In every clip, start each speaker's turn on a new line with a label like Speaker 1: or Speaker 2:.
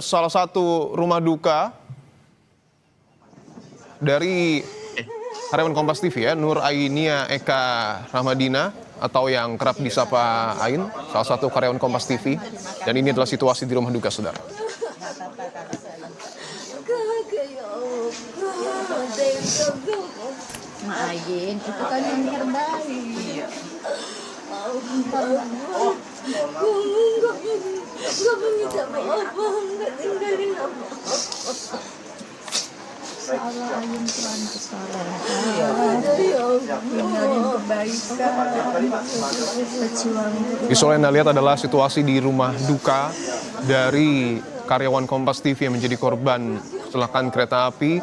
Speaker 1: Salah satu rumah duka dari karyawan Kompas TV ya, Nur Ainia Eka Rahmadina atau yang kerap disapa Ain, salah satu karyawan Kompas TV. Dan ini adalah situasi di rumah duka, saudara.
Speaker 2: Ma Ain, itu kan yang terbaik.
Speaker 3: Gak meminta maaf, gak tinggalin apa.
Speaker 2: Salah Ain Tuhan kesalahan. Tinggalin kebaikan. Berjuang.
Speaker 1: Visual yang Anda lihat adalah situasi di rumah duka dari karyawan Kompas TV yang menjadi korban kecelakaan kereta api.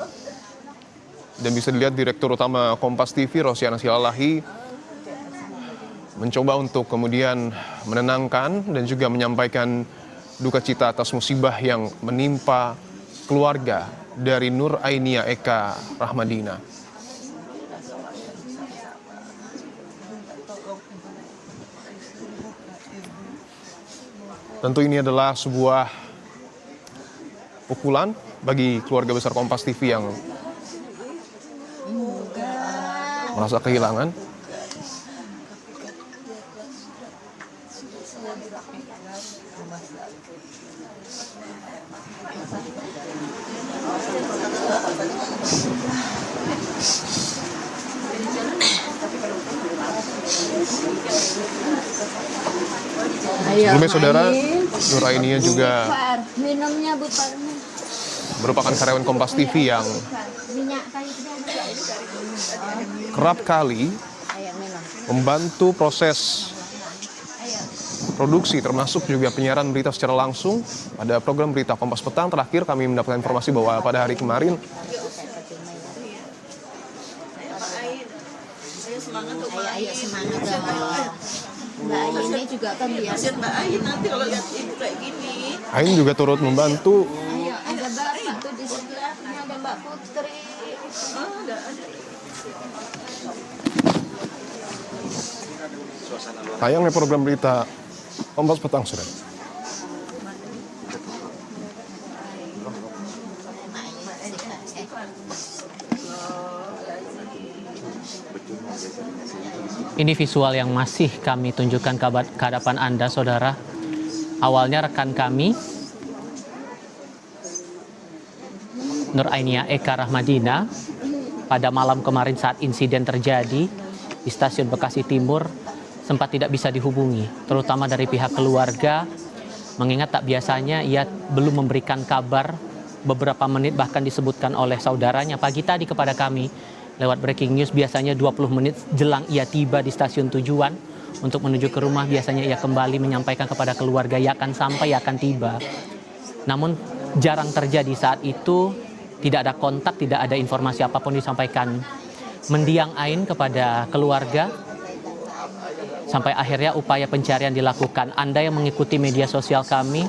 Speaker 1: Dan bisa dilihat Direktur Utama Kompas TV, Rosiana Silalahi, mencoba untuk kemudian menenangkan dan juga menyampaikan duka cita atas musibah yang menimpa keluarga dari Nur Ainia Eka Rahmadina. Tentu ini adalah sebuah pukulan bagi keluarga besar Kompas TV yang merasa kehilangan. Sebelumnya saudara, Nur Ainia juga
Speaker 2: minumnya Bu Parmi.
Speaker 1: merupakan karyawan Kompas TV yang
Speaker 2: Minyak kayu
Speaker 1: kerap kali membantu proses produksi termasuk juga penyiaran berita secara langsung pada program berita Kompas Petang. Terakhir kami mendapatkan informasi bahwa pada hari kemarin
Speaker 2: Ayo semangat dong. Mbak Ain ini juga kan biasa.
Speaker 3: Mbak Ain nanti kalau lihat ibu kayak gini.
Speaker 1: Ain juga turut membantu.
Speaker 2: Ayo ada Bapak tuh di sebelahnya, ada Mbak Putri.
Speaker 1: Tayangnya program berita Kompas Petang, saudara.
Speaker 4: Ini visual yang masih kami tunjukkan ke hadapan Anda, saudara. Awalnya rekan kami, Nur Ainia Eka Rahmadina, pada malam kemarin saat insiden terjadi di stasiun Bekasi Timur, sempat tidak bisa dihubungi, terutama dari pihak keluarga, mengingat tak biasanya ia belum memberikan kabar beberapa menit, bahkan disebutkan oleh saudaranya pagi tadi kepada kami lewat breaking news, biasanya 20 menit jelang ia tiba di stasiun tujuan untuk menuju ke rumah, biasanya ia kembali menyampaikan kepada keluarga ia akan sampai, akan tiba. Namun jarang terjadi saat itu, tidak ada kontak, tidak ada informasi apapun disampaikan mendiang Ain kepada keluarga. Sampai akhirnya upaya pencarian dilakukan. Anda yang mengikuti media sosial kami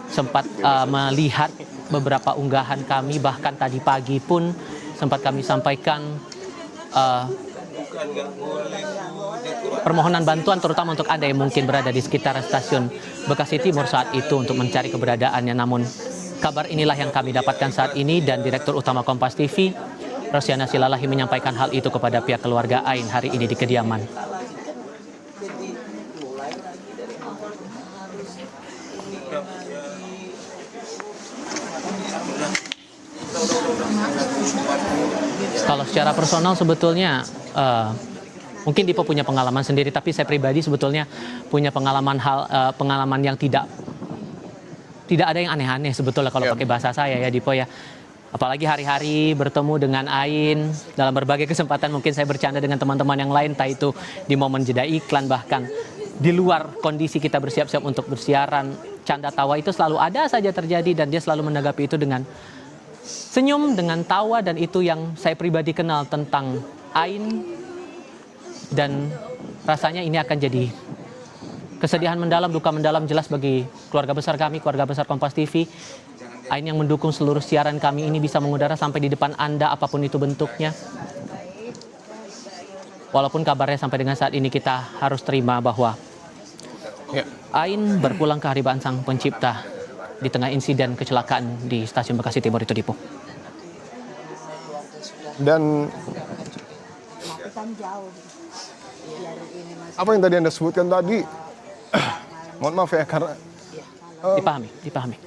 Speaker 4: sempat melihat beberapa unggahan kami, bahkan tadi pagi pun sempat kami sampaikan permohonan bantuan terutama untuk Anda yang mungkin berada di sekitar stasiun Bekasi Timur saat itu untuk mencari keberadaannya. Namun kabar inilah yang kami dapatkan saat ini, dan Direktur Utama Kompas TV, Rosiana Silalahi, menyampaikan hal itu kepada pihak keluarga Ain hari ini di kediaman. Kalau secara personal sebetulnya mungkin Dipo punya pengalaman sendiri, tapi saya pribadi sebetulnya punya pengalaman yang tidak ada yang aneh-aneh sebetulnya kalau pakai bahasa saya ya, Dipo ya. Apalagi hari-hari bertemu dengan Ain dalam berbagai kesempatan, mungkin saya bercanda dengan teman-teman yang lain, entah itu di momen jeda iklan, bahkan di luar kondisi kita bersiap-siap untuk bersiaran, canda tawa itu selalu ada saja terjadi, dan dia selalu menanggapi itu dengan senyum, dengan tawa, dan itu yang saya pribadi kenal tentang Ain. Dan rasanya ini akan jadi kesedihan mendalam, duka mendalam jelas bagi keluarga besar kami, keluarga besar Kompas TV. Ain yang mendukung seluruh siaran kami ini bisa mengudara sampai di depan Anda apapun itu bentuknya. Walaupun kabarnya sampai dengan saat ini kita harus terima bahwa Ain berpulang ke hadirat Sang Pencipta di tengah insiden kecelakaan di Stasiun Bekasi Timur itu, Dipo.
Speaker 1: Dan apa yang tadi Anda sebutkan tadi, mohon maaf ya karena
Speaker 4: Dipahami.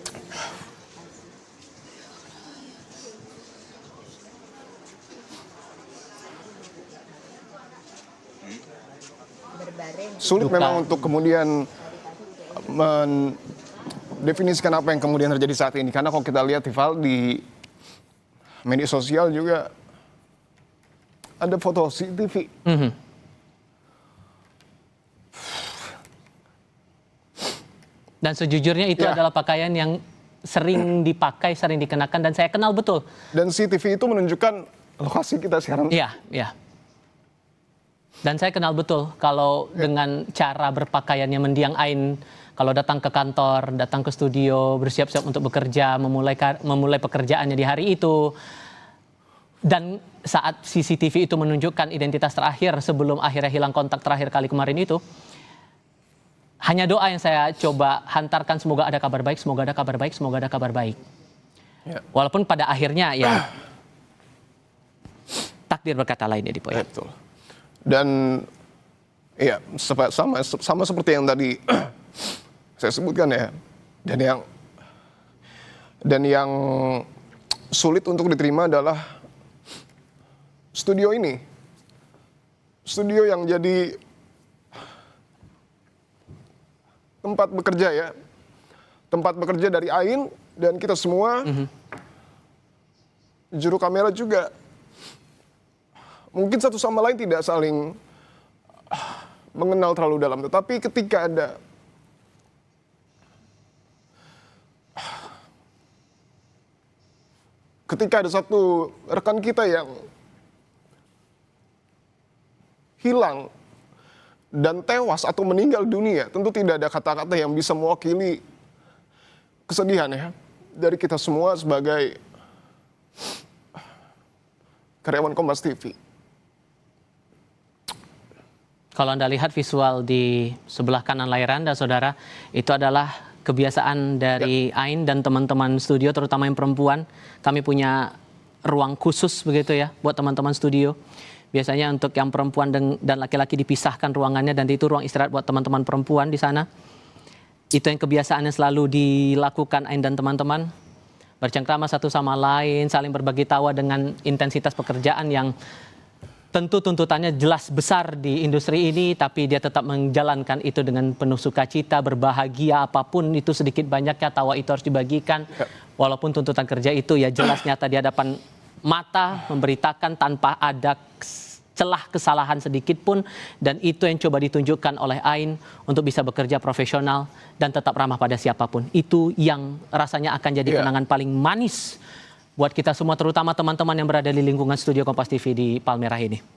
Speaker 1: sulit memang untuk kemudian mendefinisikan apa yang kemudian terjadi saat ini. Karena kalau kita lihat Tiffal di media sosial juga ada foto CCTV.
Speaker 4: Dan sejujurnya itu adalah pakaian yang sering dipakai, sering dikenakan, dan saya kenal betul.
Speaker 1: Dan CCTV itu menunjukkan lokasi kita sekarang.
Speaker 4: Iya. Dan saya kenal betul kalau dengan cara berpakaiannya mendiang Ain, kalau datang ke kantor, datang ke studio, bersiap-siap untuk bekerja, memulai pekerjaannya di hari itu. Dan saat CCTV itu menunjukkan identitas terakhir sebelum akhirnya hilang kontak terakhir kali kemarin itu, hanya doa yang saya coba hantarkan, semoga ada kabar baik, semoga ada kabar baik, semoga ada kabar baik.
Speaker 1: Ya.
Speaker 4: Walaupun pada akhirnya ya takdir berkata lain ya, Dipo. Ya.
Speaker 1: Betul. Dan ya sama seperti yang tadi saya sebutkan ya. Dan yang sulit untuk diterima adalah studio ini. Studio yang jadi tempat bekerja ya. Tempat bekerja dari Ain dan kita semua. Juru kamera juga. Mungkin satu sama lain tidak saling mengenal terlalu dalam. Tetapi ketika ada satu rekan kita yang hilang dan tewas atau meninggal dunia, tentu tidak ada kata-kata yang bisa mewakili kesedihan ya dari kita semua sebagai karyawan Kompas TV.
Speaker 4: Kalau Anda lihat visual di sebelah kanan layar Anda, saudara, itu adalah kebiasaan dari Ain dan teman-teman studio, terutama yang perempuan. Kami punya ruang khusus begitu ya, buat teman-teman studio. Biasanya untuk yang perempuan dan laki-laki dipisahkan ruangannya, dan itu ruang istirahat buat teman-teman perempuan di sana. Itu yang kebiasaannya selalu dilakukan Ain dan teman-teman. Bercengkrama satu sama lain, saling berbagi tawa dengan intensitas pekerjaan yang tentu tuntutannya jelas besar di industri ini, tapi dia tetap menjalankan itu dengan penuh sukacita, berbahagia, apapun itu sedikit banyaknya, tawa itu harus dibagikan. Walaupun tuntutan kerja itu ya jelas nyata di hadapan mata, memberitakan tanpa ada celah kesalahan sedikit pun, dan itu yang coba ditunjukkan oleh Ain untuk bisa bekerja profesional dan tetap ramah pada siapapun. Itu yang rasanya akan jadi kenangan paling manis buat kita semua, terutama teman-teman yang berada di lingkungan studio Kompas TV di Palmerah ini.